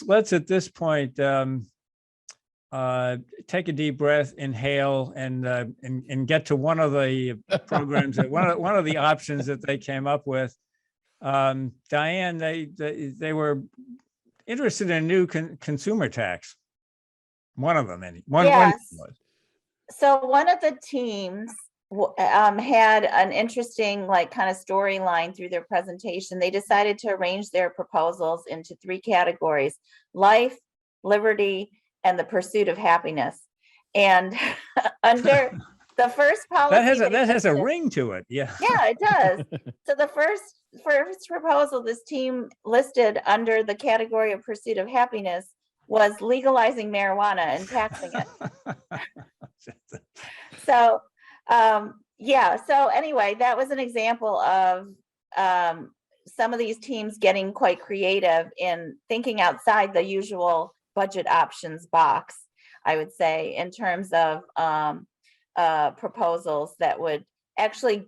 let's at this point take a deep breath, inhale, and get to one of the programs that one of the options that they came up with. Diane, they were interested in a new consumer tax. One of them, yes. So one of the teams had an interesting kind of storyline through their presentation. They decided to arrange their proposals into 3 categories: life, liberty, and the pursuit of happiness. And under the first policy that has a ring to it. Yeah, it does. So the first proposal this team listed under the category of pursuit of happiness was legalizing marijuana and taxing it. So so anyway, that was an example of some of these teams getting quite creative in thinking outside the usual budget options box, I would say, in terms of proposals that would actually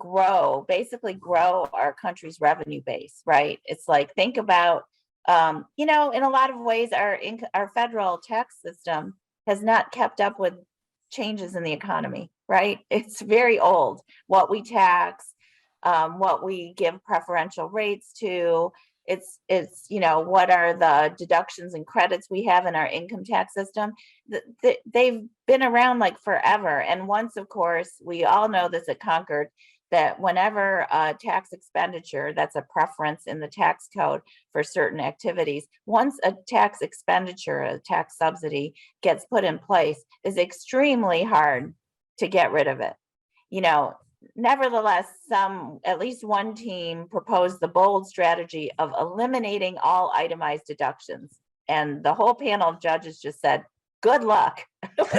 basically grow our country's revenue base, right? It's like, think about, in a lot of ways, our federal tax system has not kept up with changes in the economy, right? It's very old. What we tax, what we give preferential rates to, it's what are the deductions and credits we have in our income tax system. They've been around like forever. And once, of course, we all know this at Concord, that whenever a tax expenditure, that's a preference in the tax code for certain activities, once a tax expenditure, a tax subsidy gets put in place, is extremely hard to get rid of it. Nevertheless, at least one team proposed the bold strategy of eliminating all itemized deductions. And the whole panel of judges just said, good luck. But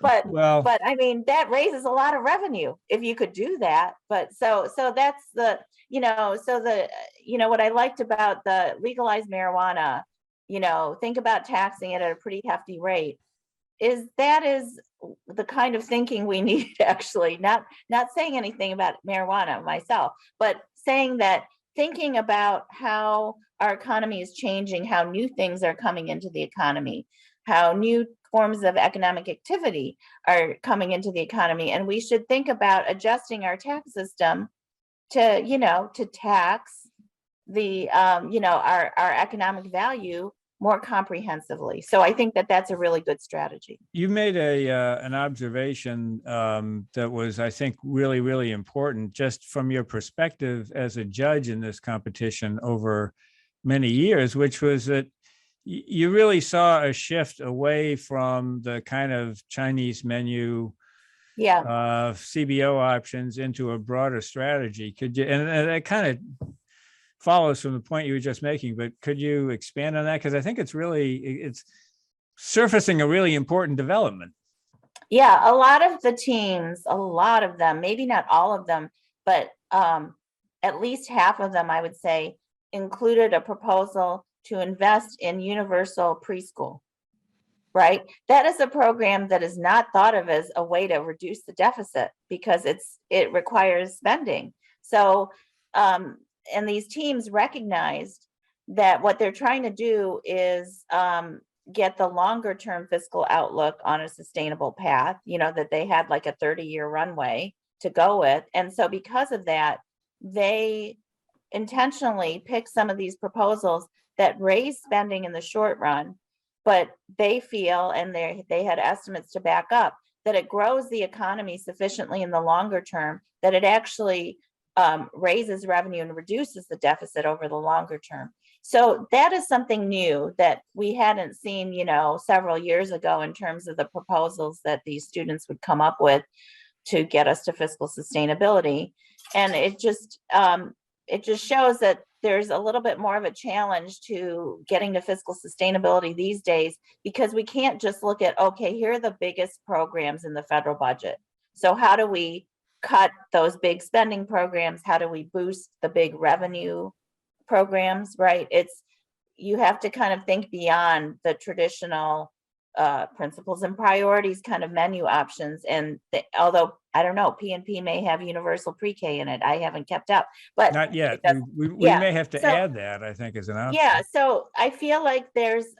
I mean, that raises a lot of revenue if you could do that. But so that's what I liked about the legalized marijuana, think about taxing it at a pretty hefty rate, is the kind of thinking we need, actually, not saying anything about marijuana myself, but saying that, thinking about how our economy is changing, how new things are coming into the economy, how new forms of economic activity are coming into the economy. And we should think about adjusting our tax system to tax the, our economic value more comprehensively. So I think that that's a really good strategy. You made an observation that was, I think, really, really important, just from your perspective as a judge in this competition over many years, which was that you really saw a shift away from the kind of Chinese menu CBO options into a broader strategy. Could you, and that kind of follows from the point you were just making, but could you expand on that? Because I think it's surfacing a really important development. Yeah, a lot of the teams, maybe not all of them, but at least half of them, I would say, included a proposal to invest in universal preschool, right? That is a program that is not thought of as a way to reduce the deficit, because it requires spending. So, and these teams recognized that what they're trying to do is get the longer term fiscal outlook on a sustainable path, that they had like a 30-year runway to go with. And so because of that, they intentionally picked some of these proposals that raise spending in the short run, but they feel, and they had estimates to back up, that it grows the economy sufficiently in the longer term that it actually raises revenue and reduces the deficit over the longer term. So that is something new that we hadn't seen, several years ago, in terms of the proposals that these students would come up with to get us to fiscal sustainability. And it just shows that there's a little bit more of a challenge to getting to fiscal sustainability these days, because we can't just look at, okay, here are the biggest programs in the federal budget. So how do we cut those big spending programs? How do we boost the big revenue programs, right? You have to kind of think beyond the traditional principles and priorities kind of menu options. And although I don't know, PNP may have universal pre-K in it. I haven't kept up, but Not yet. it does- We yeah. may have to So- add that, I think, as an option. Yeah, so I feel like there's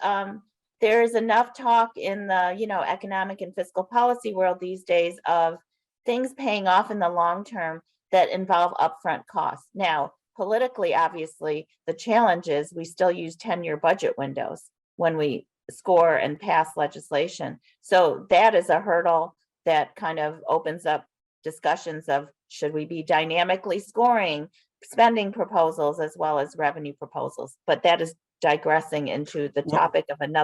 enough talk in the, you know, economic and fiscal policy world these days of things paying off in the long term that involve upfront costs. Now, politically, obviously, the challenge is we still use 10-year budget windows when we score and pass legislation. So that is a hurdle that kind of opens up discussions of, should we be dynamically scoring spending proposals as well as revenue proposals? But that is digressing into the Well- topic of another